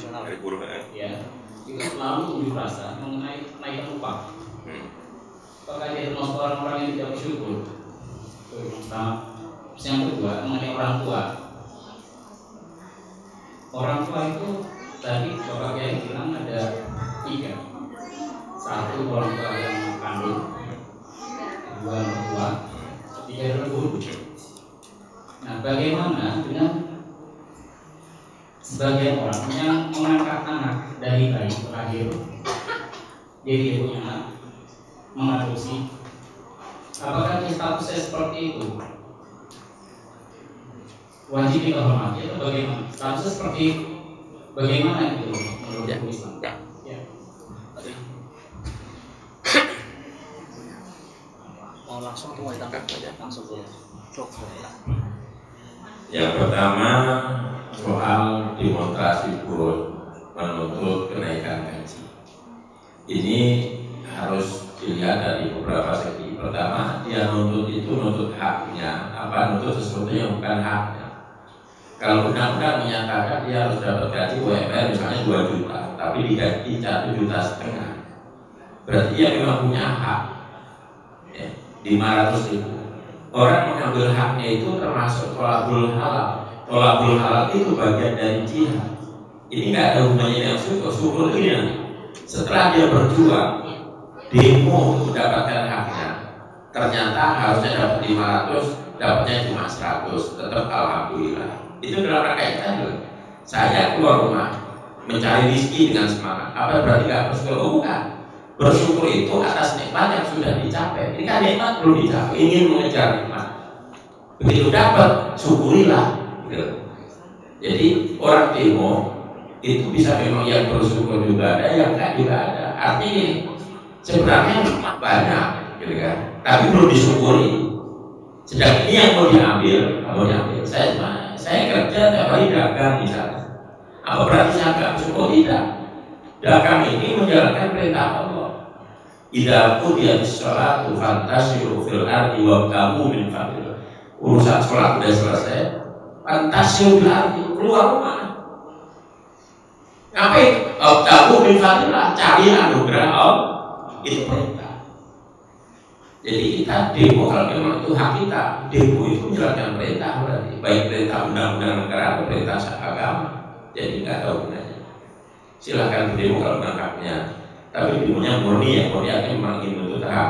nasional Hari buruh ya, juga selalu unjuk rasa mengenai kenaikan upah. Apakah dia termasuk orang-orang yang tidak bersyukur? Yang kedua mengenai orang tua. Orang tua itu tadi Bapak Kiai bilang ada 3. 1 orang tua yang kandung, 2 mertua, 3 adalah guru. Nah, bagaimana dengan sebagian orang yang mengangkat anak dari bayi lahir, jadi dia punya anak, mengadopsi? Apakah statusnya seperti itu? Wajib kita hormati atau bagaimana? Statusnya seperti bagaimana itu menurut Islam? Ya. Mau langsung atau mau ditangkap aja? Langsung dulu. Yang pertama soal demonstrasi buruh menuntut kenaikan gaji. Ini harus dilihat dari beberapa segi. Pertama, dia nuntut itu nuntut haknya, nuntut sesuatu yang bukan haknya. Kalau undang-undang menyatakan dia harus dapat gaji UMR misalnya 2 juta, tapi digaji 1,5 juta, berarti dia memang punya hak ya, 500.000. Orang mengambil haknya itu termasuk tolakul halal. Tolakul halal itu bagian dari jihad. Ini nggak ada hubungannya dengan syukur. Syukur ini setelah dia berjuang demo untuk mendapatkan haknya, ternyata harusnya dapat 500, dapatnya cuma 100, tetap alhamdulillah. Itu dalam rangka itu. Saya keluar rumah mencari rezeki dengan semangat. Apa berarti nggak bersyukur? Oh, bukan. Bersyukur itu atas nikmat yang sudah dicapai. Ini kan nikmat belum dicapai, ingin mengejar nikmat. Begitu dapat, syukurilah. Jadi orang demo itu bisa memang yang bersyukur juga ada, yang enggak juga ada. Artinya sebenarnya nikmat banyak, gitu kan? Tapi belum disyukuri. Sedang ini yang mau diambil. Saya kerja tiap hari dagang misalnya. Apa berarti saya nggak bersyukur? Tidak. Dagang ini menjalankan perintah Allah. Idza qudiyatish sholatu fantashiru fil ardi wabtaghu min fadlillah. Urusan sholat sudah selesai, fantashiru fil ardi, keluar rumah. Ngapain? Wabtaghu min fadlillah, cari anugerah Allah. Itu perintah. Jadi kita demo kalau memang itu hak kita. Demo itu menjalankan perintah berarti, baik perintah undang-undang negara atau perintah agama. Jadi nggak tahu gunanya. Silakan demo kalau memang haknya. Tapi demonya murni ya, murni artinya memang ingin menuntut hak.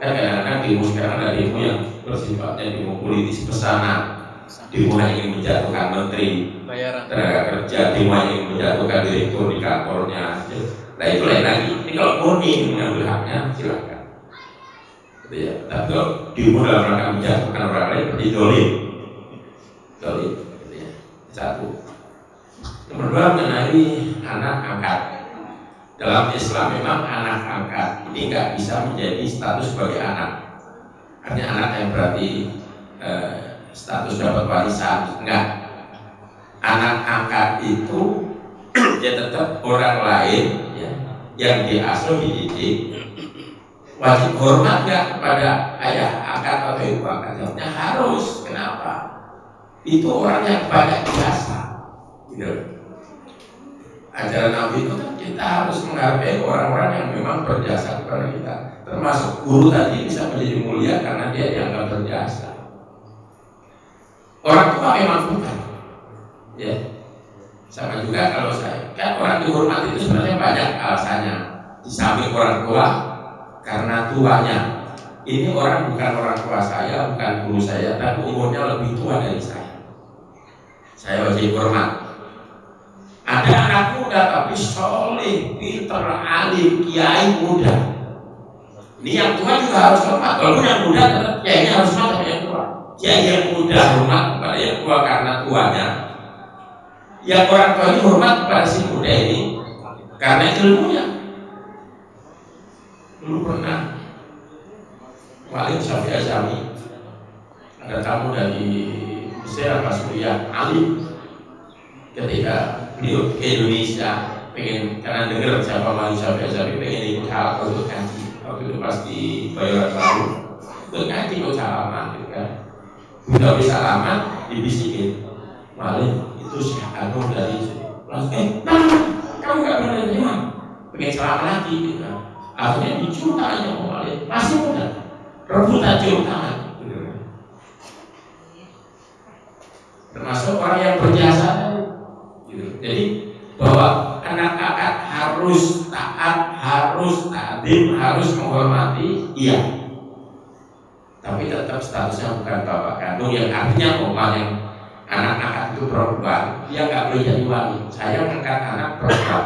Kan kadang-kadang demo sekarang ada demo yang bersifatnya demo politis pesanan, demo yang ingin menjatuhkan menteri, tenaga kerja, demo yang ingin menjatuhkan direktur di kantornya. Nah itu lain lagi. Ini kalau murni mengambil haknya silakan. Ya, tapi kalau demo dalam rangka menjatuhkan orang lain seperti dolim, ya. 1. Nomor 2 mengenai anak angkat. Dalam Islam memang anak angkat ini nggak bisa menjadi status sebagai anak. Artinya anak yang berarti status dapat warisan, enggak. Anak angkat itu dia tetap orang lain ya, yang diasuh dididik. Wajib hormat nggak kepada ayah angkat atau ibu angkat? Jawabnya harus. Kenapa? Itu orang yang banyak biasa. Gitu. Ajaran Nabi itu kan kita harus menghargai orang-orang yang memang berjasa kepada kita. Termasuk guru tadi bisa menjadi mulia karena dia dianggap berjasa. Orang tua memang bukan. Ya. Sama juga kalau saya kan orang dihormati itu sebenarnya banyak alasannya. Di samping orang tua karena tuanya. Ini orang bukan orang tua saya, bukan guru saya, tapi umurnya lebih tua dari saya. Saya wajib hormat. Ada anak muda tapi soleh, pinter, alim, kiai muda. Ini yang tua juga harus hormat. Kalau yang muda tetap kiainya harus hormat sama yang tua. Kiai yang muda hormat kepada yang tua karena tuanya. Yang orang tua ini hormat kepada si muda ini karena ilmunya. Dulu pernah Walid Syafi'i Azami ada tamu dari Mesir apa Suriah, alim. Ketika beliau ke Indonesia pengen, karena dengar siapa Walid Syafi'i Azami pengen ikut halaqah untuk ngaji. Waktu itu pas di Bayoran Baru untuk ngaji ikut salaman gitu kan. Udah bisa salaman dibisikin, Walid itu Syekh Agung dari langsung kamu nggak boleh terima, pengen celaka lagi gitu kan. Akhirnya dicium tangannya masih muda, rebutan cium tangan. Termasuk orang yang berjasa, gitu. Jadi bahwa anak angkat harus taat, harus tadim, harus menghormati, iya. Tapi tetap statusnya bukan bapak kandung, yang artinya orang yang anak angkat itu perempuan, dia nggak boleh jadi wali. Saya angkat anak perempuan,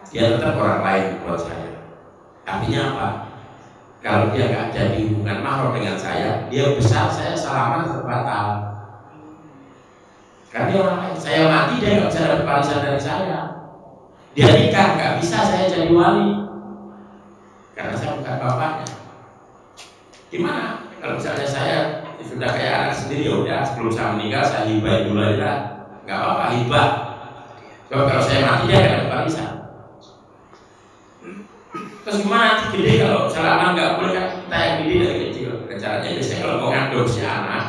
dia tetap orang lain buat saya. Artinya apa? Kalau dia nggak jadi hubungan mahram dengan saya, dia besar, saya salaman terbatal. Karena dia orang lain, saya mati dia nggak bisa dapat warisan dari saya. Dia nikah nggak bisa saya jadi wali, karena saya bukan bapaknya. Gimana? Kalau misalnya saya sudah kayak anak sendiri, ya udah sebelum saya meninggal saya hibah dulu aja, nggak apa-apa hibah. Kalau saya mati dia nggak dapat warisan. Terus gimana nanti gede kalau salaman nggak boleh kan kita yang gede dari kecil. Caranya biasanya kalau mau ngadopsi anak,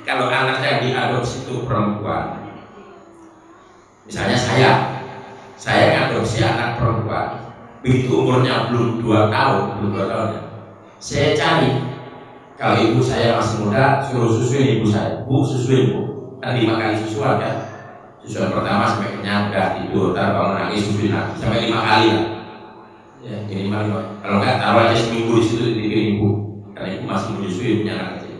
kalau anak yang diadopsi itu perempuan, misalnya saya ngadopsi anak perempuan, begitu umurnya belum 2 tahun, ya, saya cari, kalau ibu saya masih muda, suruh susuin ibu saya, bu susuin bu, kan 5 kali susuan kan, susuan pertama sampai kenyang, udah tidur, ntar bangun nangis susuin lagi, sampai 5 kali lah. Ya, minimal 5. Kalau nggak taruh aja seminggu di situ dipikirin ibu, karena ibu masih menyusui punya anak kecil.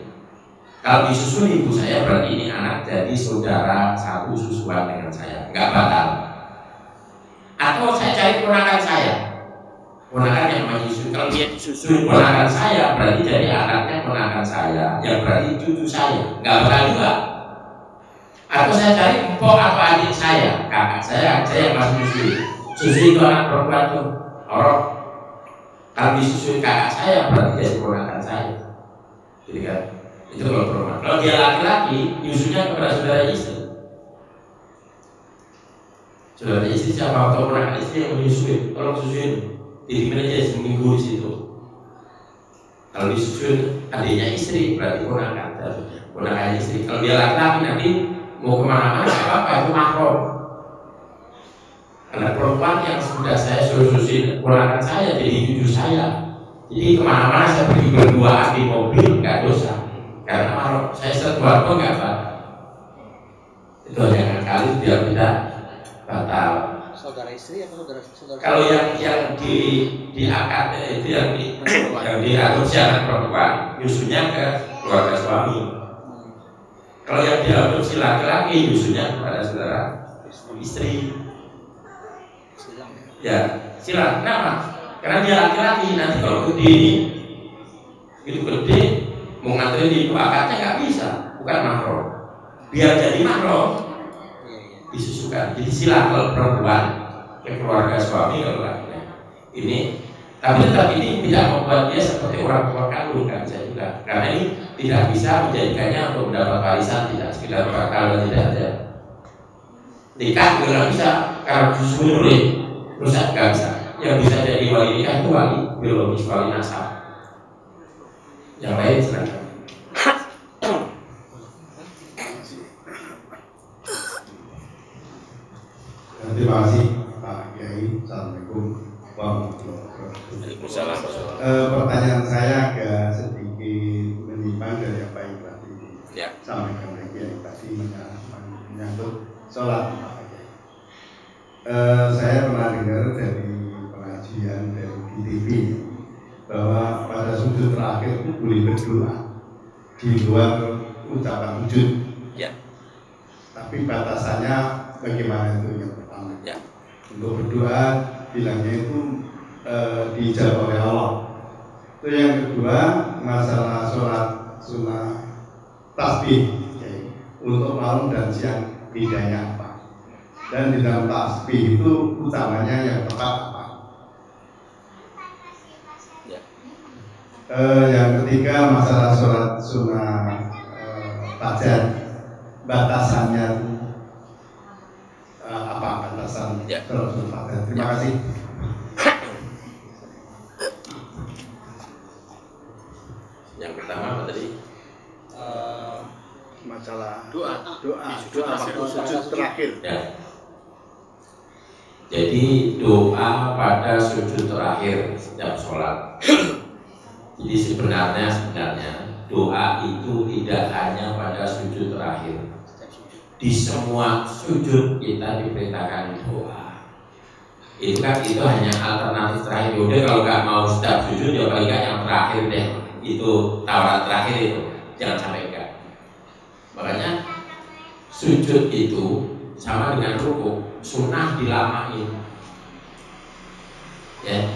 Kalau disusui ibu saya berarti ini anak jadi saudara satu susuan dengan saya, nggak batal. Atau saya cari ponakan saya, ponakan yang menyusui. Kalau dia disusui ponakan saya berarti jadi anaknya ponakan saya, yang berarti cucu saya, nggak batal juga. Atau saya cari empok atau adik saya, kakak saya yang masih susui itu anak perempuan tuh. Orang kalau disusui kakak saya berarti jadi ponakan saya. Jadi kan itu kalau perempuan. Kalau dia laki-laki nyusunya kepada saudara istri. Saudara istri siapa atau ponakan istri yang menyusui, tolong susuin. Dirimin aja seminggu di situ. Kalau disusui adiknya istri berarti ponakan istri. Kalau dia laki-laki nanti mau kemana-mana apa itu mahram. Anak perempuan yang sudah saya suruh-suruhin ponakan saya jadi cucu saya. Jadi kemana-mana saya pergi berduaan di mobil nggak dosa. Karena kalau saya setua pun nggak batal. Itu hanya kali biar tidak batal. Saudara istri atau saudara? Kalau yang di akad itu yang diadopsi anak perempuan, nyusunya ke keluarga suami. Kalau yang diadopsi laki-laki, nyusunya kepada saudara istri. Ya, silang. Kenapa? Karena dia laki-laki. Nanti kalau gede ini, itu gede, mau nganterin di akadnya nggak bisa, bukan mahram. Biar jadi mahram, disusukan. Jadi silang kalau perempuan ke keluarga suami kalau laki-laki. Ini, tapi tetap ini tidak membuat dia seperti orang tua kandung, nggak bisa juga. Karena ini tidak bisa menjadikannya untuk mendapat warisan, tidak sekedar bakal dan tidak ada. Nikah juga nggak bisa, karena susu boleh. Rusak nggak bisa. Yang bisa jadi wali nikah itu wali biologis, wali nasab. Yang lain silakan. Terima kasih Pak Kiai. Assalamualaikum warahmatullahi wabarakatuh. Pertanyaan saya agak sedikit menyimpang dari apa yang tadi disampaikan oleh Kiai tadi menyangkut sholat. Saya pernah dengar dari pengajian dari BTV bahwa pada sujud terakhir itu boleh berdoa di luar ucapan sujud. Ya. Tapi batasannya bagaimana itu yang pertama? Ya. Untuk berdoa bilangnya itu dijawab oleh Allah. Itu yang kedua masalah sholat sunnah tasbih, untuk malam dan siang bedanya apa? Dan di dalam tasbih itu utamanya yang tepat apa? Ya. Yang ketiga masalah sholat sunnah tahajud, batasannya apa batasan sholat sunnah tahajud? Terima kasih. Yang pertama apa tadi? Masalah doa waktu sujud terakhir. Ya. Jadi doa pada sujud terakhir setiap sholat. Jadi sebenarnya doa itu tidak hanya pada sujud terakhir. Di semua sujud kita diperintahkan doa. Itu hanya alternatif terakhir. Udah kalau nggak mau setiap sujud ya paling nggak yang terakhir deh. Itu tawaran terakhir itu. Jangan sampai enggak. Makanya sujud itu sama dengan rukuk, sunnah dilamain. Ya,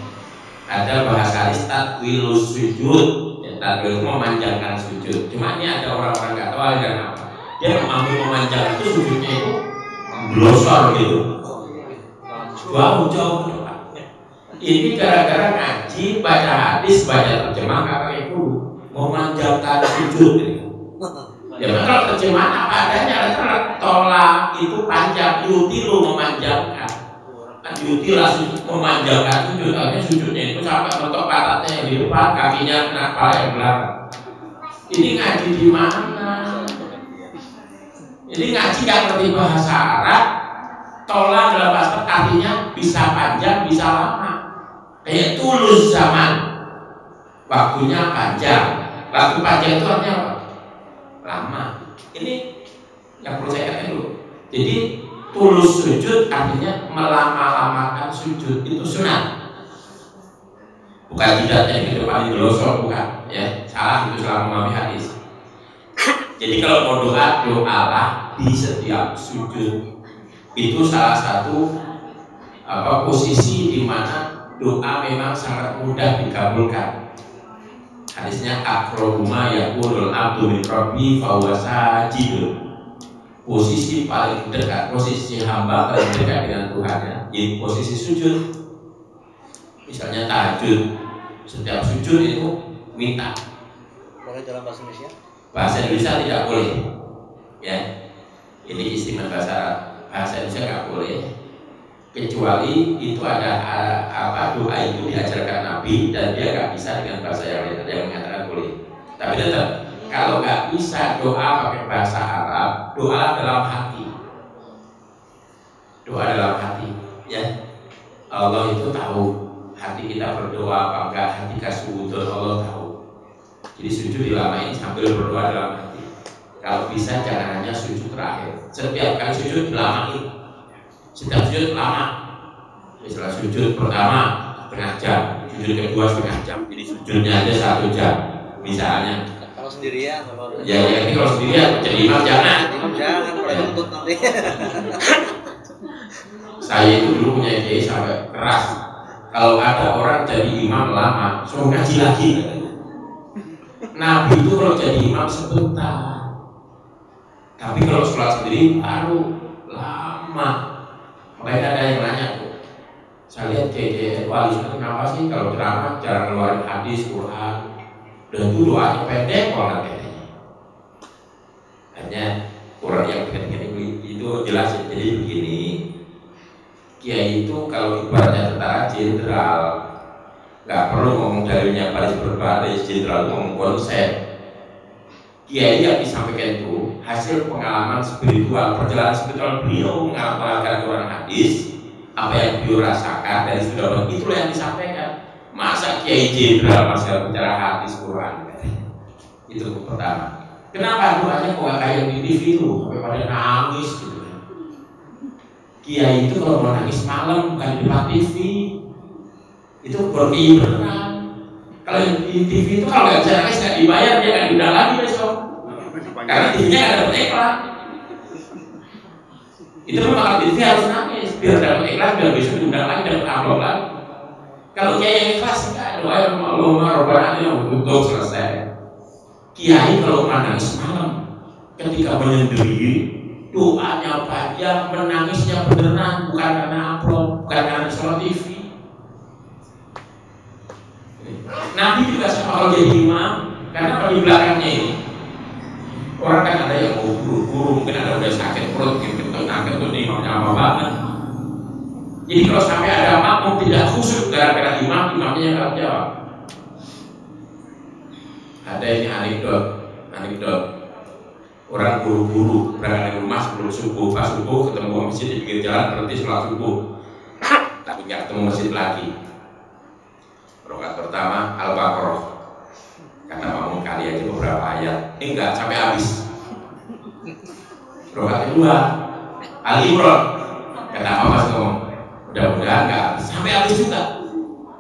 ada bahasa takwilus sujud. Ya, takwil memanjangkan sujud. Cuma ini ada orang-orang nggak tahu aliran apa. Dia mampu memanjangkan itu sujudnya itu glosor gitu. Jauh-jauh ke depan. Ini gara-gara ngaji, baca hadis, baca terjemah kakak itu memanjangkan sujud gitu. Ya kalau terjemahan apa adanya, tolak itu panjang, yutilu memanjangkan. Kan yutilah memanjangkan sujud, artinya sujudnya itu sampai mentok pantatnya yang di depan, kakinya kena kepala yang belakang. Ini ngaji di mana? Ini ngaji yang ngerti bahasa Arab. Tolak dalam bahasa artinya bisa panjang, bisa lama. Kayak tulus zaman, waktunya panjang. Waktu panjang itu artinya apa? Lama. Ini yang perlu saya katakan dulu. Jadi tulus sujud artinya melama-lamakan sujud, itu sunat. Bukan tidak yang di depan itu losor, bukan. Ya, salah itu salah memahami hadis. Jadi kalau mau doa, doalah di setiap sujud. Itu salah satu posisi di mana doa memang sangat mudah dikabulkan. Hadisnya aqrabuma yaqulul abdu min rabbi fa huwa sajid. Posisi paling dekat, posisi hamba paling dekat dengan Tuhannya, yaitu posisi sujud. Misalnya tahajud, setiap sujud itu minta. Boleh dalam bahasa Indonesia? Bahasa Indonesia tidak boleh. Ya, ini istimewa bahasa Indonesia nggak boleh. Kecuali itu ada doa itu diajarkan Nabi dan dia nggak bisa dengan bahasa yang lain. Ada yang mengatakan boleh. Tapi tetap kalau nggak bisa doa pakai bahasa Arab, doa dalam hati. Doa dalam hati, ya. Allah itu tahu hati kita berdoa apa enggak, hati kasudun Allah tahu. Jadi sujud dilamain sambil berdoa dalam hati. Kalau bisa jangan hanya sujud terakhir. Setiap kali sujud dilamain. Setiap sujud lama. Misalnya sujud pertama setengah jam, sujud kedua setengah jam. Jadi sujudnya aja 1 jam. Misalnya. Kalau sendirian, Ya ini kalau sendirian jadi imam jangan. Jangan pada tuntut nanti. Saya itu dulu punya ide sampai keras. Kalau ada orang jadi imam lama, suruh ngaji lagi. Nabi itu kalau jadi imam sebentar. Tapi kalau sholat sendiri baru lama. Makanya ada yang nanya tuh. Saya lihat wali itu kenapa sih kalau ceramah jarang keluarin hadis, Quran, dan itu doanya pendek banget kayaknya. Hanya Quran yang pendek itu jelasin. Jadi begini, kiai itu kalau ibaratnya tentara jenderal, nggak perlu ngomong dalilnya baris berbaris, jenderal itu ngomong konsep. Kiai yang disampaikan itu hasil pengalaman spiritual, perjalanan spiritual beliau mengamalkan Quran hadis, apa yang beliau rasakan dari saudara itulah yang disampaikan. Masa kiai jenderal masalah bicara hadis Quran? Itu pertama. Kenapa doanya kok kayak di TV itu sampai pada nangis gitu? Kiai itu kalau mau nangis malam bukan di depan TV, itu beneran. Kalau di TV itu kalau nggak bisa nangis nggak dibayar, dia nggak diundang lagi besok. Karena TV-nya nggak dapat iklan. Itu memang kalau TV harus nangis biar dapat iklan, biar besok diundang lagi, dapat amplop lagi. Kalau kiai yang ikhlas nggak doa yang Allahumma robbana yang untuk selesai. Kiai kalau nangis malam ketika menyendiri, doanya panjang, menangisnya beneran, bukan karena amplop, bukan karena sholat TV. Nabi juga sama kalau jadi imam, karena kalau di belakangnya ini orang kan ada yang mau guru-guru, mungkin ada udah sakit perut, mungkin angkat tuh imamnya apa banget. Jadi kalau sampai ada makmum tidak khusyuk gara-gara imamnya yang harus jawab. Ada ini anekdot. Orang buru-buru berangkat dari rumah sebelum subuh, pas subuh ketemu masjid di pinggir jalan, berhenti sholat subuh, tapi nggak ketemu masjid lagi. Rakaat pertama Al-Baqarah, kata makmum kali aja beberapa ayat, enggak sampai habis. Rakaat kedua Al-Imran, kata Mas ngomong, mudah-mudahan nggak habis, sampai habis juga.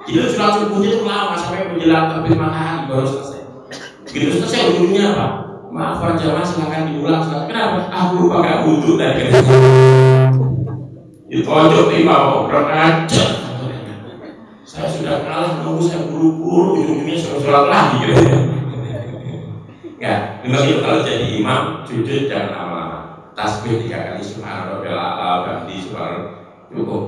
Jadi sholat subuhnya itu lama sampai menjelang terbit matahari baru selesai. Begitu selesai ujungnya apa? Maaf para jamaah silakan diulang. Kenapa? Aku lupa gak wudhu tadi. Di pojok tiba kurang aja. Saya sudah kalah nunggu, saya buru-buru ujung-ujungnya sholat lagi gitu. Enggak, memang itu kalau jadi imam jujur jangan lama-lama. Tasbih 3 kali subhanallah bihamdi subhanallah cukup.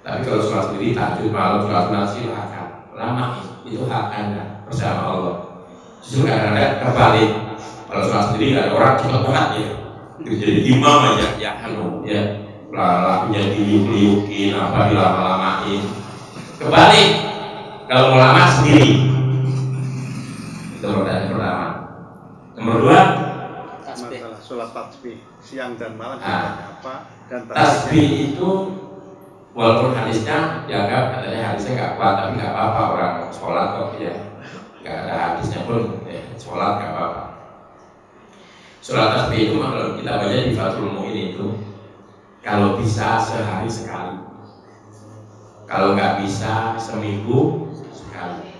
Tapi kalau sholat sendiri tahajud malam sholat sunat silakan. Lama itu hak Anda bersama Allah. Justru kadang-kadang terbalik. Kalau sholat sendiri ada orang cepat banget ya. Jadi imam aja ya pelan-pelan diliukin apa dilama-lamain. Kebalik kalau mau lama sendiri. Itu pertanyaan pertama. Nomor 2 masalah sholat tasbih siang dan malam apa dan tasbih itu walaupun hadisnya dianggap katanya hadisnya nggak kuat, tapi nggak apa-apa orang sholat kok ya. Gak ada hadisnya pun ya, sholat gak apa-apa. Sholat tasbih itu kalau kita baca di Fathul Mu'in itu kalau bisa sehari sekali, kalau nggak bisa seminggu sekali,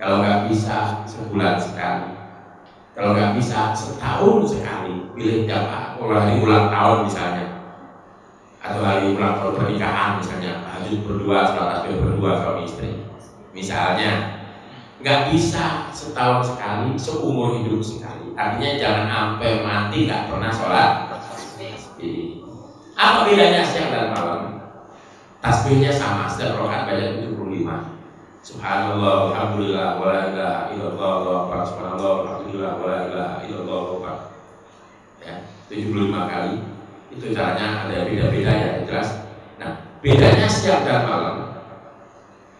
kalau nggak bisa sebulan sekali, kalau nggak bisa setahun sekali. Pilih jamaah hari ulang tahun misalnya, atau hari ulang tahun pernikahan misalnya, tahajud berdua, sholat tasbih berdua suami istri misalnya. Nggak bisa setahun sekali, seumur hidup sekali. Artinya jangan sampai mati nggak pernah sholat tasbih. Apa bedanya siang dan malam? Tasbihnya sama, setiap rakaat baca 75. Subhanallah, alhamdulillah, wa la ilaha illallah, Allahu akbar, subhanallah, alhamdulillah, wa la ilaha illallah, Allahu akbar. Ya, 75 kali. Itu caranya ada beda-beda ya, jelas. Nah, bedanya siang dan malam.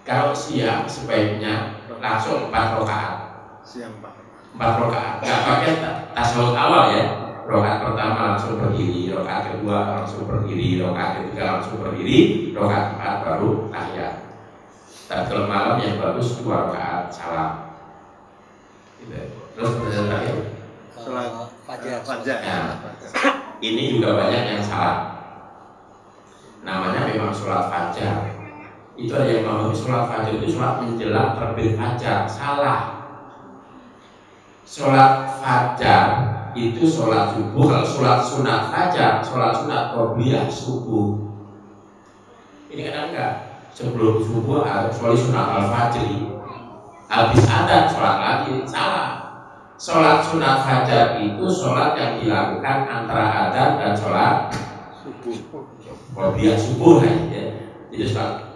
Kalau siang sebaiknya langsung 4 rakaat. siang 4 rakaat. Nggak pakai tasawuf awal ya. Rakaat pertama langsung berdiri, rakaat kedua langsung berdiri, rakaat ketiga langsung berdiri, rakaat 4 baru tahiyat. Dan kalau malam yang bagus 2 rakaat salam. Gitu. Terus perjalanan terakhir. sholat fajar. Nah, ini juga banyak yang salah. Namanya memang sholat fajar. Itu ada yang memahami sholat fajar itu sholat menjelang terbit fajar. Salah. Sholat fajar itu sholat subuh. Kalau sholat sunat fajar, sholat sunat qobliyah subuh. Ini kadang enggak. Sebelum subuh ada sholat sunat al-fajri, habis adzan sholat lagi. Salah. Sholat sunat fajar itu sholat yang dilakukan antara adzan dan sholat subuh. Qobliyah subuh ya.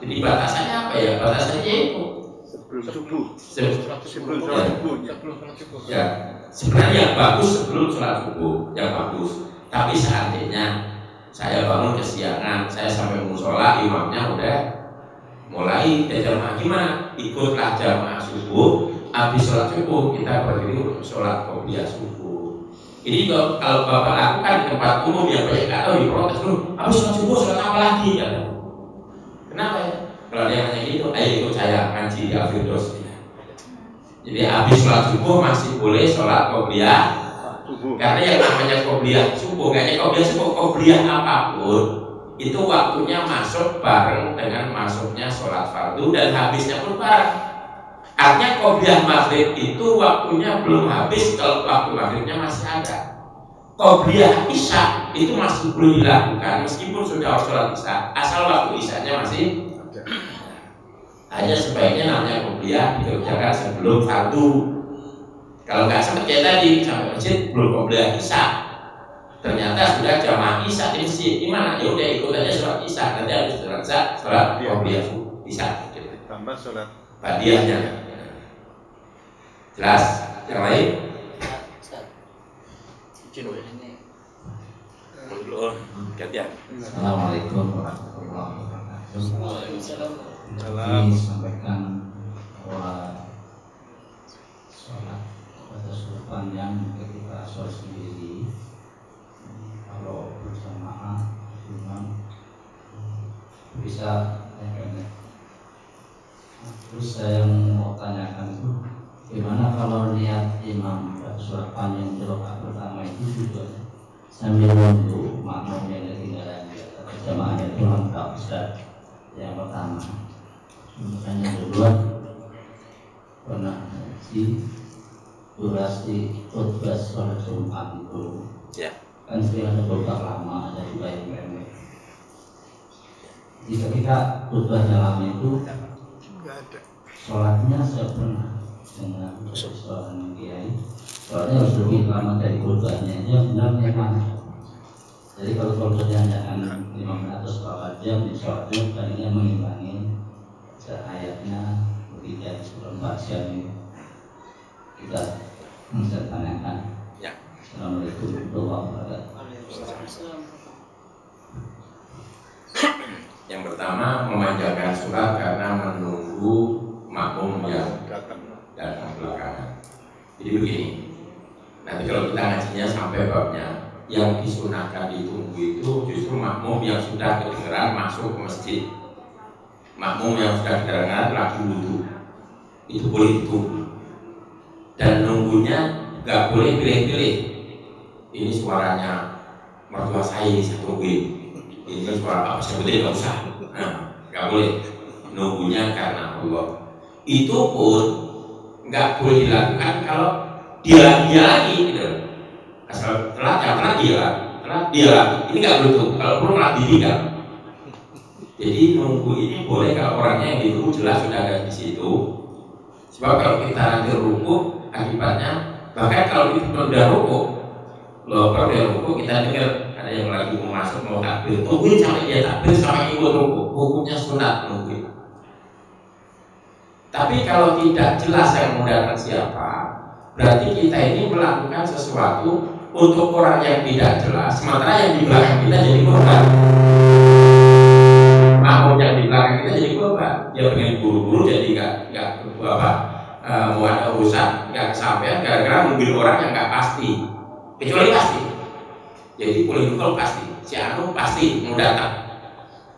Jadi batasannya apa ya? Batasannya itu sebelum subuh. Sebelum sholat subuh. Ya, sebenarnya yang bagus sebelum sholat subuh, yang bagus. Tapi seandainya saya bangun kesiangan, saya sampai musola, imamnya udah mulai jamaah gimana? Ikutlah jamaah subuh. Habis sholat subuh kita berdiri untuk sholat qobliyah subuh. Ini kalau bapak lakukan di tempat umum yang banyak nggak tahu diprotes dulu. Habis sholat subuh sholat apa lagi ya? Kenapa ya? Kalau dia nanya gitu, ayo ikut saya ngaji di Al-Firdaus. Jadi habis sholat subuh masih boleh sholat qobliyah subuh. Karena yang namanya qobliyah subuh, kayaknya qobliyah subuh, qobliyah apapun itu waktunya masuk bareng dengan masuknya sholat fardu dan habisnya pun bareng. Artinya qobliyah maghrib itu waktunya belum habis kalau waktu maghribnya masih ada. Qobliyah isya itu masih belum dilakukan meskipun sudah sholat isya, asal waktu isyanya masih ada. Hanya sebaiknya namanya qobliyah dikerjakan sebelum fardu. Kalau nggak sampai kayak tadi sampai masjid belum qobliyah isya, ternyata sudah jamaah isya di masjid, gimana? Ya udah ikut aja sholat isya, nanti habis sholat isya sholat qobliyah isya. Tambah sholat badiahnya. Jelas? Yang lain? Assalamualaikum warahmatullahi wabarakatuh. Salam. Sampaikan bahwa sholat pada surat panjang ketika sholat sendiri, kalau berjamaah imam bisa pendek. Terus saya mau tanyakan itu, gimana kalau lihat imam pada surat panjang di rakaat pertama itu juga sambil menunggu makmum yang ketinggalan atau jamaahnya itu lengkap Ustaz? Yang pertama. Kemudian yang kedua, pernah di durasi khutbah sholat Jumat itu kan sering ada khutbah lama, ada juga yang pendek. Ketika khutbahnya lama itu sholatnya saya pernah dengan seorang kiai, sholatnya harus lebih lama dari khutbahnya. Yang benar mana? Jadi kalau khutbahnya jangan 5 menit atau 4 jam, di sholatnya tadinya mengimbangi ayatnya lebih dari 4 jam ini. Kita bisa tanyakan. Assalamualaikum warahmatullahi wabarakatuh. Yang pertama, memanjangkan surat karena menunggu makmum yang datang belakangan. Jadi begini, nanti kalau kita ngajinya sampai babnya, yang disunahkan ditunggu itu justru makmum yang sudah kedengeran masuk ke masjid. Makmum yang sudah kedengeran lagi wudhu, itu boleh ditunggu. Dan nunggunya nggak boleh pilih-pilih. Ini suaranya mertua saya tungguin. Ini kan suara apa sebetulnya nggak usah. Nggak boleh. Nunggunya karena Allah. Itu pun nggak boleh dilakukan kalau dia lagi gitu. Asal telat dia lagi. Ini nggak boleh tuh. Kalau perlu malah ditinggal. Jadi nunggu ini boleh kalau orangnya yang ditunggu jelas sudah ada di situ. Sebab kalau kita nanti ruku, akibatnya bahkan kalau kita udah ruku, kalau udah ruku kita dengar ada yang lagi mau masuk mau takbir, tungguin sampai dia takbir sampai ikut ruku, hukumnya sunat nungguin. Tapi kalau tidak jelas yang mau datang siapa, berarti kita ini melakukan sesuatu untuk orang yang tidak jelas, sementara yang di belakang kita jadi korban. Makmum yang di belakang kita jadi korban. Dia pengen buru-buru jadi nggak mau ada urusan nggak kesampaian gara-gara mobil orang yang nggak pasti, kecuali pasti. Jadi boleh kalau pasti, si Anu pasti mau datang.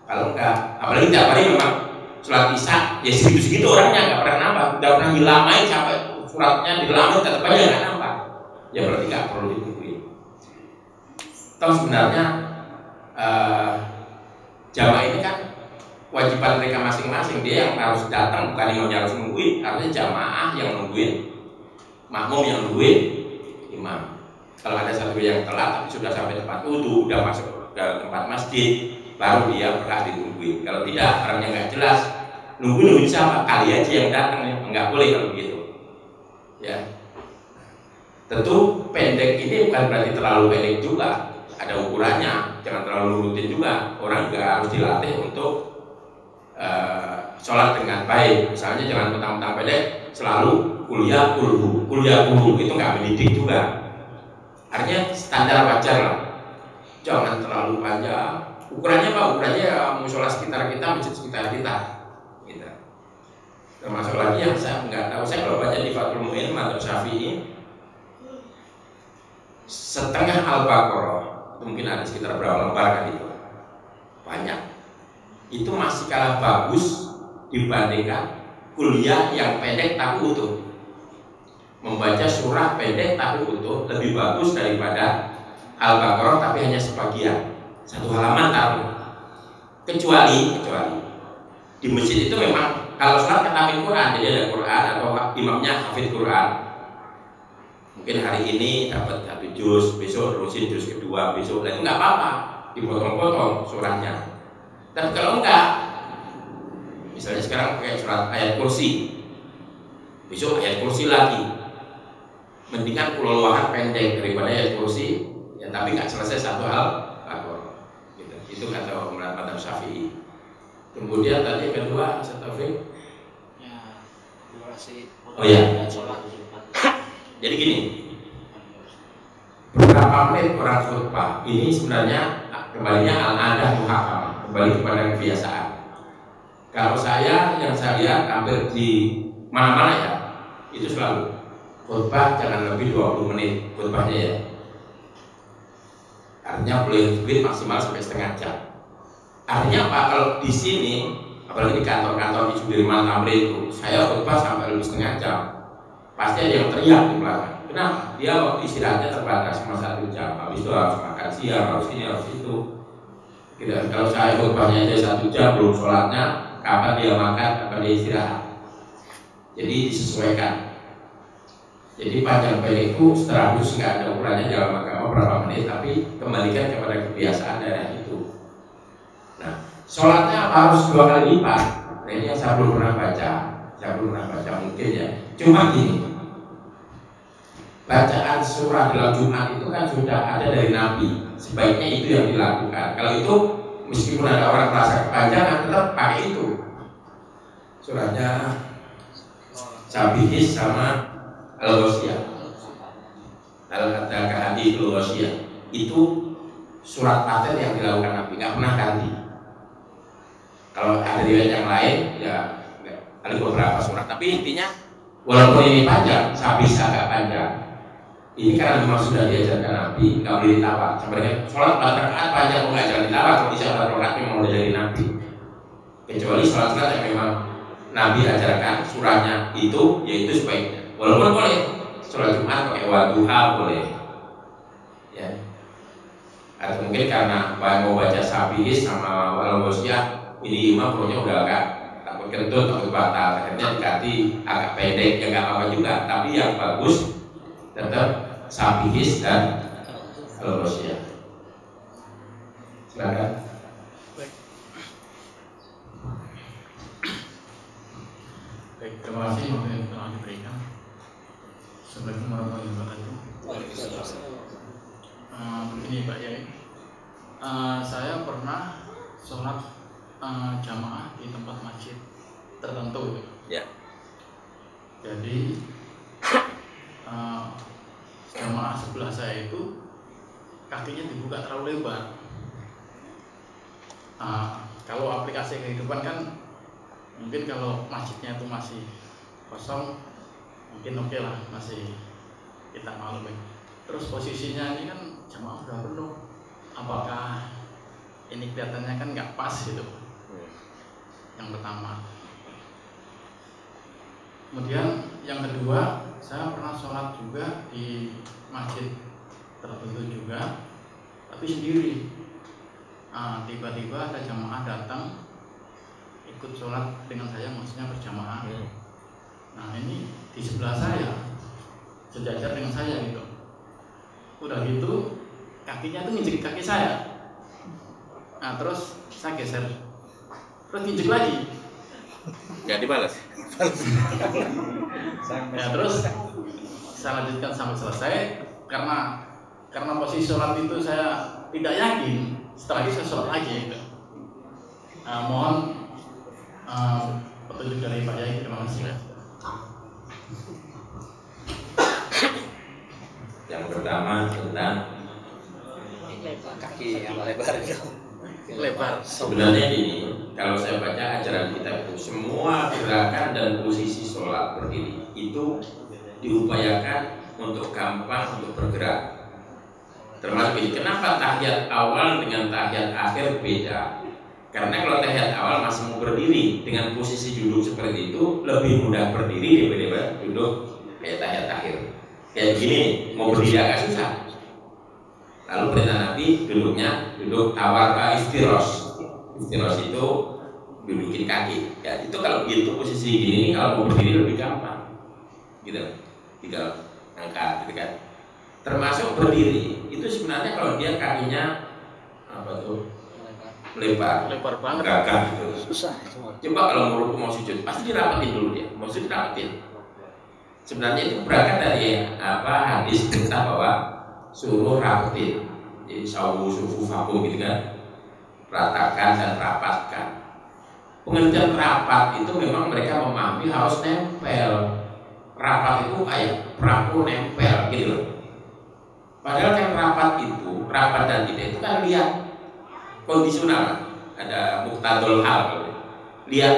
Kalau enggak, apalagi tiap hari memang sholat isya, ya segitu-segitu orangnya nggak pernah nambah, nggak pernah dilamain sampai suratnya dilamain tetap aja nggak nambah. Ya berarti nggak perlu ditungguin. Toh sebenarnya jamaah ini kan kewajiban mereka masing-masing, dia yang harus datang, bukan imam yang harus nungguin. Harusnya jamaah yang nungguin, makmum yang nungguin imam. Kalau ada satu yang telat tapi sudah sampai tempat wudhu, udah masuk ke tempat masjid, baru dia berhak ditungguin. Kalau tidak, orangnya nggak jelas, nungguin siapa? Kali aja yang datang, ya nggak boleh kalau begitu. Ya, tentu pendek ini bukan berarti terlalu pendek juga, ada ukurannya, jangan terlalu rutin juga. Orang juga harus dilatih untuk sholat dengan baik. Misalnya jangan mentang-mentang pendek selalu kuliah kulhu itu nggak mendidik juga. Artinya standar wajar lah, jangan terlalu panjang. Ukurannya apa? Ukurannya ya musola sekitar kita, masjid sekitar kita. Gitu. Termasuk lagi yang saya nggak tahu, saya kalau baca di Fathul Mu'in atau Syafi'i, setengah Al-Baqarah itu mungkin ada sekitar berapa lembar kan itu, banyak. Itu masih kalah bagus dibandingkan kuliah yang pendek tapi utuh. Membaca surah pendek tapi utuh lebih bagus daripada Al-Baqarah tapi hanya sebagian, satu halaman taruh. Kecuali di masjid itu memang kalau sholat kan hafid Quran, jadi ada Quran atau imamnya hafid Quran. Mungkin hari ini dapat 1 juz, besok terusin juz kedua, besok itu nggak apa-apa, dipotong-potong surahnya. Tapi kalau enggak, misalnya sekarang pakai surat ayat kursi, besok ayat kursi lagi, mendingan kululwahan pendek daripada ayat kursi, ya tapi nggak selesai satu hal, gitu. Itu kata Imam Syafi'i. Kemudian tadi yang kedua, Taufik. Ya, durasi. Oh ya. Jadi gini, beberapa menit orang khutbah ini sebenarnya kembalinya al-adah muhakamah, kembali kepada kebiasaan. Kalau yang saya lihat hampir di mana-mana ya, itu selalu khutbah jangan lebih 20 menit khutbahnya ya. Artinya boleh lebih maksimal sampai setengah jam. Artinya apa? Kalau di sini, apalagi di kantor-kantor di Sudirman Tamrin itu, saya khutbah sampai lebih setengah jam, pasti ada yang teriak di belakang. Kenapa? Dia waktu istirahatnya terbatas cuma 1 jam. Habis itu harus makan siang, harus ini, harus itu. Gitu. Kalau saya khutbahnya aja 1 jam, belum sholatnya, kapan dia makan, kapan dia istirahat. Jadi disesuaikan. Jadi panjang pendek itu secara khusus nggak ada ukurannya dalam agama berapa menit, tapi kembalikan kepada kebiasaan daerah itu. Nah, sholatnya harus 2 kali lipat. Nah, ini yang saya belum pernah baca, mungkin ya. Cuma gini, bacaan surah dalam Jumat itu kan sudah ada dari Nabi. Sebaiknya itu yang dilakukan. Kalau itu meskipun ada orang merasa kepanjangan, tetap pakai itu. Surahnya Sabihis sama Al-Ghasyiyah. Al-Kata Kahadi Al-Ghasyiyah itu surat paten yang dilakukan Nabi, nggak pernah ganti. Kalau ada riwayat yang lain ya ada beberapa surat, tapi intinya walaupun ini panjang, bisa agak panjang. Ini karena memang sudah diajarkan Nabi, nggak boleh ditawar. Sebenarnya sholat 4 rakaat panjang nggak jangan ditawar. Kalau bisa 4 rakaat memang udah dari Nabi. Kecuali sholat yang memang Nabi ajarkan surahnya itu, yaitu sebaiknya. Walaupun boleh sholat Jumat pakai wadduha boleh. Ya. Atau mungkin karena mau baca Sabihis sama Al-Ghasyiyah, ini imam perutnya udah agak takut kentut, takut batal, akhirnya diganti agak pendek, ya nggak apa-apa juga. Tapi yang bagus tetap Sabihis dan Al-Ghasyiyah. Silakan. Baik, terima kasih waktu yang telah diberikan. Assalamualaikum warahmatullahi wabarakatuh. Begini Pak Yai, saya pernah sholat jamaah di tempat masjid tertentu. Ya. Jadi jamaah sebelah saya itu kakinya dibuka terlalu lebar. Kalau aplikasi kehidupan kan mungkin kalau masjidnya itu masih kosong mungkin oke lah, masih kita maklumin. Terus posisinya ini kan jamaah udah penuh, apakah ini kelihatannya kan nggak pas gitu. Yang pertama. Kemudian yang kedua, saya pernah sholat juga di masjid tertentu juga, tapi sendiri. Tiba-tiba ada jamaah datang ikut sholat dengan saya, maksudnya berjamaah. Nah ini di sebelah saya, sejajar dengan saya gitu. Udah gitu kakinya tuh nginjek kaki saya. Nah terus saya geser, terus nginjek lagi. Nggak dibalas. Ya terus saya lanjutkan sampai selesai karena posisi sholat itu saya tidak yakin. Setelah itu saya sholat lagi gitu. Mohon petunjuk dari Pak Yai, terima kasih. Yang pertama tentang kaki yang lebar itu. Lebar. sebenarnya ini, kalau saya baca ajaran kita itu semua gerakan dan posisi sholat berdiri itu diupayakan untuk gampang untuk bergerak. Termasuk ini, kenapa tahiyat awal dengan tahiyat akhir beda? Karena kalau tahiyat awal masih mau berdiri dengan posisi duduk seperti itu lebih mudah berdiri daripada duduk kayak tahiyat akhir. Kayak gini mau berdiri agak susah. Lalu perintah Nabi duduknya duduk tawarka istiros. Istiros itu dudukin kaki. Ya itu kalau gitu posisi gini kalau mau berdiri lebih gampang. Gitu. Tinggal angkat gitu kan. Termasuk berdiri itu sebenarnya kalau dia kakinya apa tuh melebar banget, gagah gitu. Susah. Coba kalau mau rukuk mau sujud pasti dirapetin dulu dia, mau sujud dirapetin. Sebenarnya itu berangkat dari hadis perintah bahwa suruh rapetin. Jadi sawu sufu fakum gitu kan, ratakan dan rapatkan. Pengertian rapat itu memang mereka memahami harus nempel. Rapat itu kayak perahu nempel gitu loh. Padahal kan rapat dan tidak itu kan lihat kondisional, ada muktadul hal, lihat,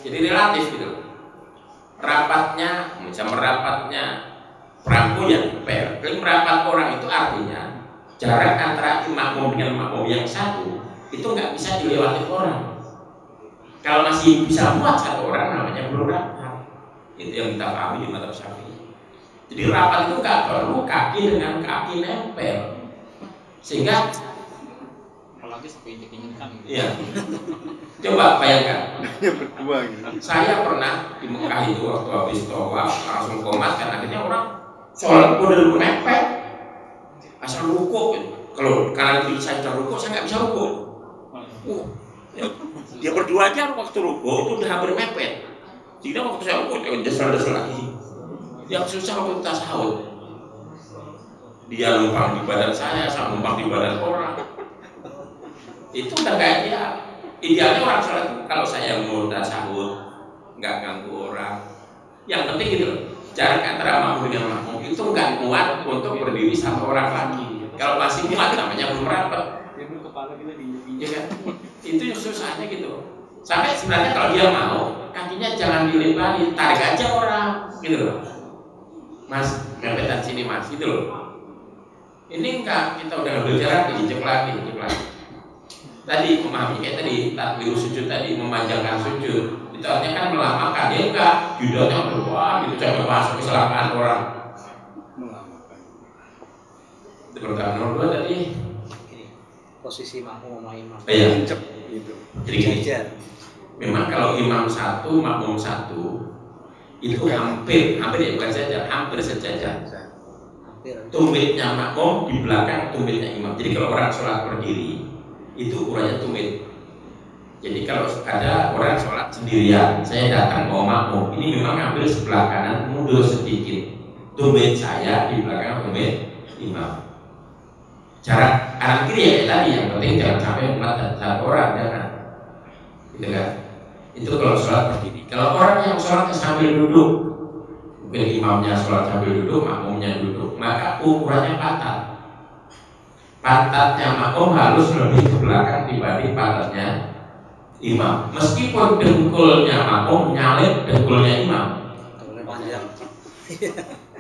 jadi relatif gitu. Rapatnya, macam merapatnya perangko yang fair. Kalau merapat orang itu artinya jarak antara makmum dengan makmum yang satu itu nggak bisa dilewati orang. Kalau masih bisa muat satu orang namanya belum rapat. Itu yang kita pahami di mazhab Syafi'i. Jadi rapat itu nggak perlu kaki dengan kaki nempel, sehingga apalagi sampai injek-injekan. iya. Coba bayangkan. Berdua gitu. Saya pernah di Mekah itu waktu habis tawaf langsung komat kan akhirnya orang sholat model mepet asal ruku gitu. Kalau kanan kiri saya ruku saya nggak bisa ruku. Dia berdua aja waktu ruku itu udah hampir mepet. Tidak waktu saya ruku desel-desel lagi. Yang susah waktu tasawuf. Dia numpang di badan saya numpang di badan orang. Itu udah kayak dia. Idealnya orang sholat itu kalau saya mau tasawuf nggak ganggu orang. Yang penting gitu, jarak antara makmum dengan makmum itu nggak muat untuk berdiri satu orang lagi. Kalau masih muat namanya belum rapat. Kepala kita diinjek. Ya kan? Itu yang susahnya gitu. Sampai sebenarnya kalau dia mau kakinya jangan dilempari, tarik aja orang, gitu loh. Mas, mepetan sini mas, gitu loh. Ini enggak, kita udah ngambil jarak, diinjek lagi. Tadi memahami kayak tadi takbir sujud tadi memanjangkan sujud itu artinya kan melamakan dia enggak judulnya berbuah gitu sampai masuk kecelakaan orang Melamakan. itu pertama nomor dua tadi Ini posisi makmum sama imam. iya Cep gitu. jadi gini Jajar. memang kalau imam satu makmum satu itu hampir ya bukan saja hampir sejajar Hampir. tumitnya makmum di belakang tumitnya imam jadi kalau orang sholat berdiri itu ukurannya tumit. Jadi kalau ada orang sholat sendirian, saya datang mau makmum, ini memang ambil sebelah kanan mundur sedikit. Tumit saya di belakang tumit imam. Jarak kanan kiri ya tadi yang penting jangan sampai muat satu orang jangan. Gitu kan? Itu kalau sholat berdiri. Kalau orang yang sholatnya sambil duduk, mungkin imamnya sholat sambil duduk, makmumnya duduk, maka ukurannya patah. Pantatnya makmum harus lebih ke belakang dibanding pantatnya imam. Meskipun dengkulnya makmum nyalip dengkulnya imam. Dengkulnya panjang.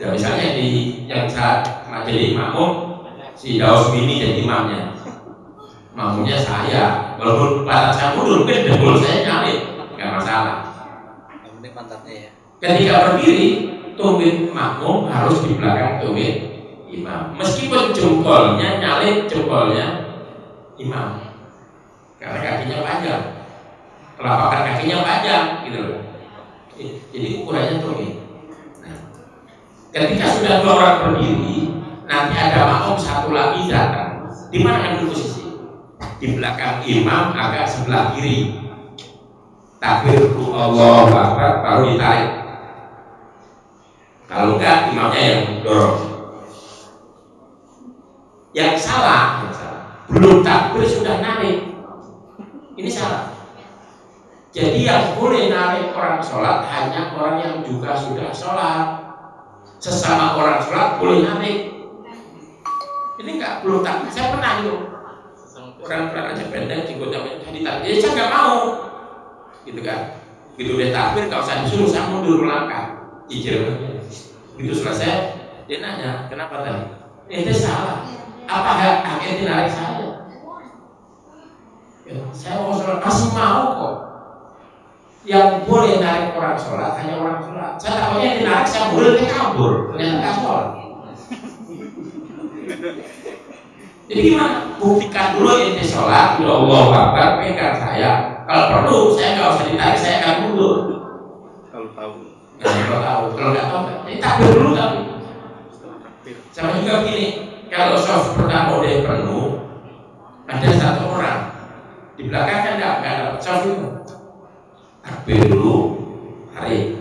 Ya misalnya di yang saat majelis makmum si Daus Mini jadi imamnya. Makmumnya saya. Walaupun pantat saya mundur, mungkin dengkul saya nyalip, nggak masalah. Yang penting pantatnya ya. Ketika berdiri, tumit makmum harus di belakang tumit imam, meskipun jempolnya nyalip jempolnya imam, karena kakinya panjang, telapak kakinya panjang, gitu loh. Jadi ukurannya tumit. Nah, ketika sudah dua orang berdiri, nanti ada makmum satu lagi datang. Di mana ambil posisi? Di belakang imam agak sebelah kiri. Takbir Allahu Akbar baru ditarik. Kalau enggak imamnya yang dorong. Yang salah, belum takbir sudah narik, ini salah. Jadi yang boleh narik orang sholat hanya orang yang juga sudah sholat. Sesama orang sholat boleh narik. Ini enggak belum takbir. Saya pernah itu orang aja pendek jenggotnya ditarik. Jadi saya nggak mau, gitu kan? Begitu dia takbir nggak usah disuruh, saya mundur melangkah, ijir. Begitu selesai, dia nanya kenapa tadi? Itu salah. Apa haknya narik saya? Ya, saya mau sholat masih mau kok. Yang boleh narik orang sholat hanya orang sholat. Saya takutnya dinarik saya boleh dia kabur, ternyata nggak sholat. Jadi gimana? Buktikan dulu ente sholat, ya Allah Akbar, pegang saya. Kalau perlu saya nggak usah ditarik, saya akan mundur. Kalau tahu. Nah, kalau tahu, kalau nggak tahu, jadi takbir dulu tapi. Sama juga begini. Kalau soft pertama udah penuh, ada satu orang di belakang kan nggak ada soft itu. Takbir dulu, tarik.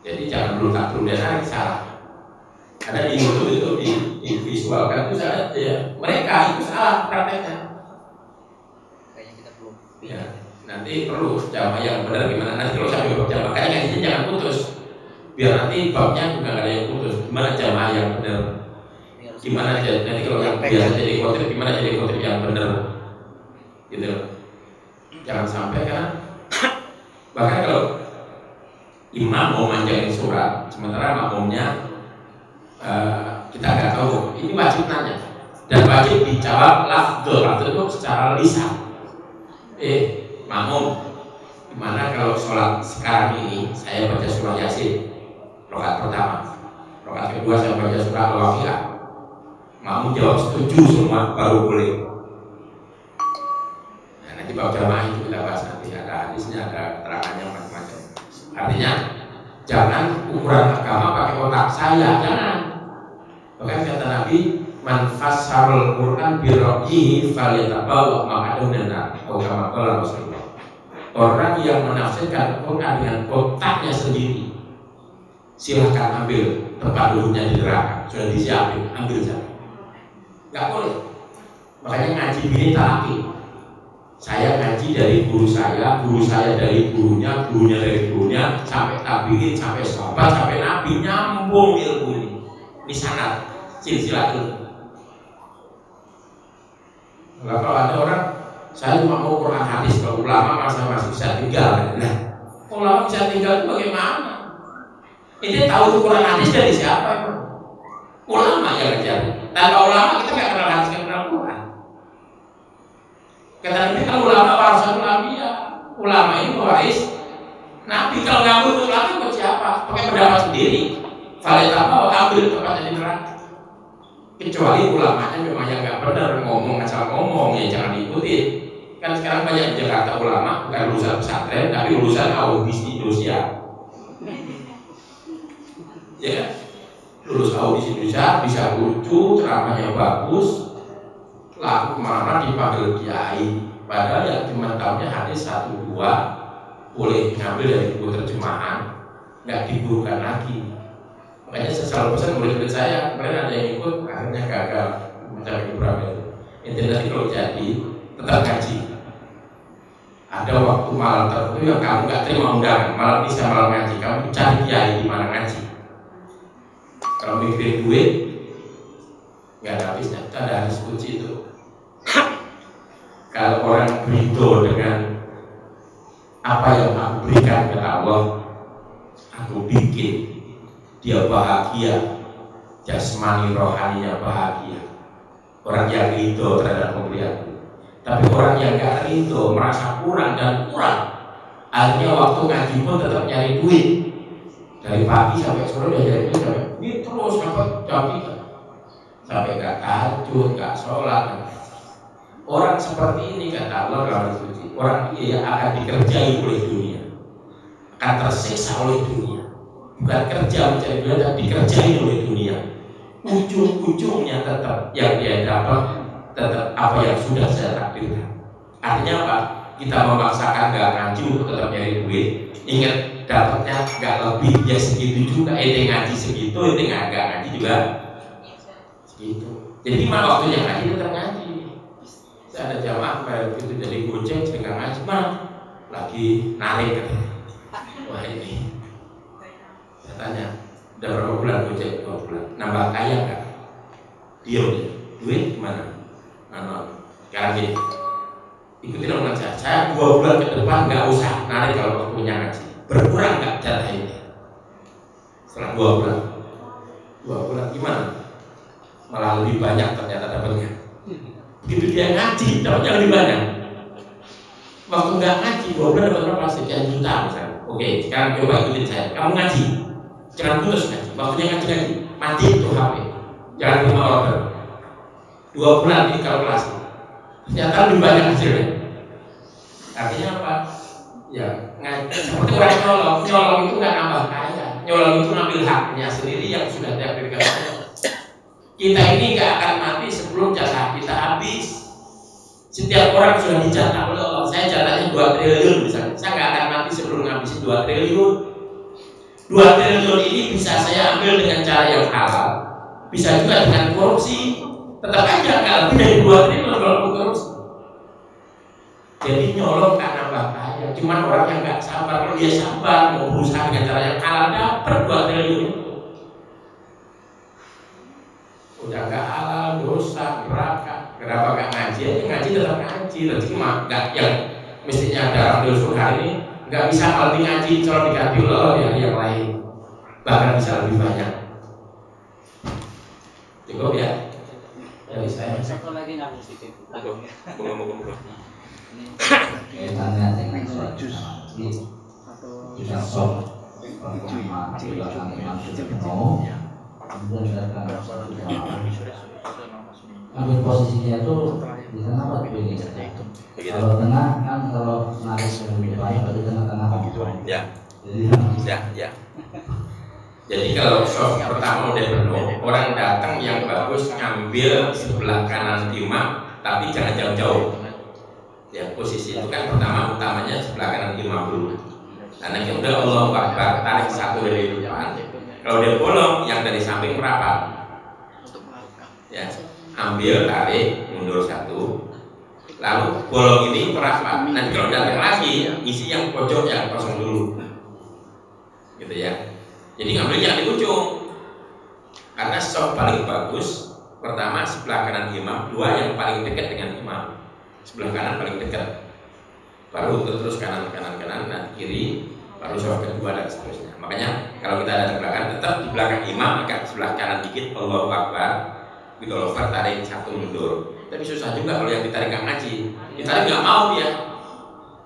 Jadi jangan dulu takbir dan tarik salah. Karena di YouTube itu divisualkan itu salah ya. Mereka itu salah prakteknya. Kayaknya kita belum. Ya, nanti perlu jamaah yang benar gimana. Nanti kalau sampai bab jamaah, makanya ngajinya jangan putus. Biar nanti babnya juga nggak ada yang putus. Gimana jamaah yang benar? Gimana aja? Nanti kalau yang biasa jadi khotib, gimana jadi khotib yang benar? Gitu. Jangan sampai kan. Bahkan kalau imam mau manjangin surat, sementara makmumnya kita nggak tahu. Ini wajib nanya dan wajib dijawab lafdzul itu secara lisan. Makmum, gimana kalau sholat sekarang ini saya baca surah Yasin rakaat pertama, rakaat kedua saya baca surah Al-Waqiah. Makmum jawab setuju semua baru boleh. Nah, nanti bab jamaah itu kita bahas nanti, ada hadisnya, ada keterangannya macam-macam. Artinya jangan ukuran agama pakai otak saya, jangan. Bahkan kata Nabi, man fassarul Quran bi ra'yihi falyatabawwa maq'adahu minan nar. Atau kama qala Rasulullah. Orang yang menafsirkan Quran dengan otaknya sendiri, silahkan ambil tempat duduknya di neraka, sudah disiapin, ambil saja. Nggak boleh. Makanya ngaji ini talaki. Saya ngaji dari guru saya dari gurunya, gurunya dari gurunya, sampai tabiin, sampai sahabat, sampai nabi, nyambung ilmu ini. Ini sanad, silsilah ilmu. Kalau ada orang, saya cuma mau Quran hadis, kalau ulama masa masih bisa tinggal. Nah, ulama bisa tinggal itu bagaimana? Ini tahu tuh Quran hadis dari siapa? Ulama yang ngajar. Tanpa ulama kita nggak kenal hadis, nggak kenal Quran. Kata Nabi, kalau ulama warasatul anbiya, ulama ini pewaris Nabi. Kalau nggak butuh ulama buat siapa? Pakai pendapat sendiri. Faletama ambil tempatnya di neraka. Kecuali ulamanya memang yang nggak benar, ngomong asal ngomong, ya jangan diikuti. Kan sekarang banyak di Jakarta ulama bukan lulusan pesantren, tapi lulusan audis di Indonesia. Ya, lulus audisi Indonesia, bisa lucu, ceramahnya bagus, laku kemana dipanggil kiai. Padahal yang cuma tahunya hadis 1-2 boleh ngambil dari buku terjemahan, nggak diburukan lagi. Makanya saya selalu pesan murid-murid saya, kemarin ada yang ikut, akhirnya gagal mencari beberapa itu. Intinya nanti kalau jadi, tetap ngaji. Ada waktu malam tertentu yang kamu nggak terima undangan, malam bisa malam ngaji, kamu cari kiai di mana ngaji. Kalau mikirin duit, nggak ada habisnya. Ada hadis kunci itu. Kalau orang ridho dengan apa yang aku berikan ke Allah, aku bikin dia bahagia, jasmani rohaninya bahagia. Orang yang ridho terhadap pemberianku. Tapi orang yang nggak ridho, merasa kurang dan kurang, akhirnya waktu ngaji pun tetap nyari duit. Dari pagi sampai sore dia nyari duit sampai ini terus sampai jam 3, sampai nggak tahajud, nggak sholat. Orang seperti ini kata Allah dalam suci, orang ini akan dikerjai oleh dunia, akan tersiksa oleh dunia. Bukan kerja mencari dunia, tapi dikerjai oleh dunia. Ujung-ujungnya tetap yang dia dapat tetap apa yang sudah saya takdirkan. Artinya apa? Kita memaksakan gak ngaji untuk tetap nyari duit. Ingat dapatnya gak lebih ya segitu juga. Ente ngaji segitu, ente gak ngaji juga segitu. Jadi mana waktunya ngaji tetap ngaji. Saya ada jamaah kayak begitu jadi gojek dengan ngaji mana lagi narik katanya. Wah ini saya tanya udah berapa bulan gojek? 2 bulan. Nambah kaya nggak? Diam dia. Duit gimana? Sekarang gini, ikutin omongan saya 2 bulan ke depan nggak usah narik kalau waktunya ngaji. Berkurang nggak jatah ini? Setelah 2 bulan, 2 bulan gimana? Malah lebih banyak ternyata dapatnya. Begitu dia ngaji, dapatnya lebih banyak. Waktu nggak ngaji, 2 bulan dapat berapa? Sekian juta misalnya. Oke, sekarang coba ikutin saya. Kamu ngaji, jangan putus ngaji. Waktunya ngaji, mati itu HP. Jangan terima order. 2 bulan ini kalkulasi. Ternyata lebih banyak hasilnya. Artinya apa? Ya, ngaji. Seperti orang nyolong. Nyolong itu nggak nambah kaya. Nyolong itu ngambil haknya sendiri yang sudah ditakdirkan Allah. Kita ini nggak akan mati sebelum jatah kita habis. Setiap orang sudah dijatah oleh Allah. Saya jatahnya 2 triliun misalnya. Saya nggak akan mati sebelum ngabisin 2 triliun. 2 triliun ini bisa saya ambil dengan cara yang halal. Bisa juga dengan korupsi. Tetap aja nggak lebih dari 2 triliun kalau korupsi. Jadi nyolong kan nambah kaya. Cuman orang yang nggak sabar, kalau dia sabar mau berusaha dengan cara yang halal dapat 2 triliun. Udah nggak halal, dosa, neraka. Kenapa nggak ngaji? Aja ngaji tetap ngaji. Rezeki mah nggak yang mestinya ada ambil surga ini nggak bisa multi ngaji kalau diganti oleh hari yang lain, bahkan bisa lebih banyak. Cukup ya? Dari saya. Satu lagi nggak positif. Moga-moga. Kaitannya dengan sholat kita sok pertama dilakukan imam sudah penuh, kemudian dilakukan ambil posisinya itu di tengah apa pilih? Kalau tengah kan kalau narik ke depan di tengah-tengah. Ya. Ya. Jadi kalau soft pertama udah penuh, orang datang yang bagus ngambil sebelah kanan imam, tapi jangan jauh-jauh. Ya, posisi itu kan utamanya sebelah kanan imam dulu. Nah, nanti udah Allahu Akbar, tarik satu dari depan. Kalau dia bolong, yang dari samping merapat. Ya, ambil, tarik, mundur satu. Lalu bolong ini merapat. Nanti kalau datang lagi, isi yang pojok yang kosong dulu. Gitu ya. Jadi ngambilnya di ujung. Karena soft paling bagus, pertama sebelah kanan imam, dua yang paling dekat dengan imam. Sebelah kanan paling dekat, baru terus kanan, nah kiri, baru soft kedua dan seterusnya. Makanya kalau kita ada di belakang, tetap di belakang imam, agak sebelah kanan dikit, Allahu Akbar, gitu loh, tarik satu mundur. Tapi susah juga kalau yang ditarik nggak ngaji, ditarik nggak mau dia.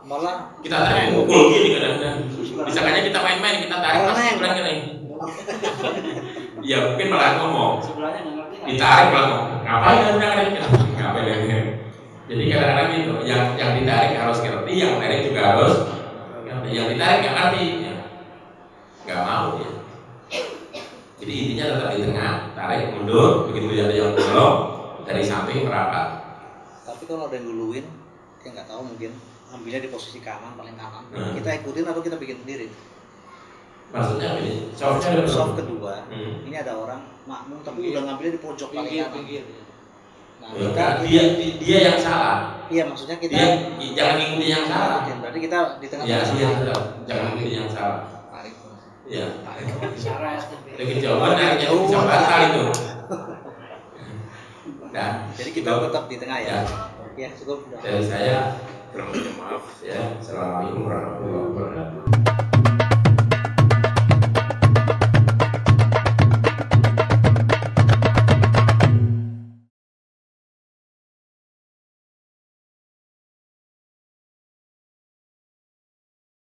Malah Kita tarik mukul gini kadang-kadang. Misalnya kita main-main, kita tarik pas sebelah gini. Ya mungkin malah ngomong, sebelahnya nggak ngerti. ditarik malah ngomong, ngapain kan udah ngerti? Ngapain ya? Jadi kadang-kadang gitu, yang ditarik harus ngerti, yang menarik juga harus ngerti. Yang ditarik nggak ngerti, ya. Nggak mau ya. Jadi intinya tetap di tengah, tarik mundur, begitu ada yang bolong dari samping merapat. Tapi kalau ada yang duluin, dia nggak tahu mungkin ambilnya di posisi kanan paling kanan. Kita ikutin atau kita bikin sendiri? Maksudnya ini, softnya ada Soft kedua, ini ada orang makmum tapi udah ngambilnya di pojok paling kanan. Nah, dia yang salah. Iya, maksudnya kita jangan ngikutin yang salah. Berarti kita di tengah. Ya, jangan ngikutin yang salah. Iya. Lagi jawaban yang bisa batal itu. Nah, jadi kita tetap di tengah ya. Ya, cukup. Dari saya, terima kasih, maaf ya. Assalamualaikum warahmatullahi wabarakatuh.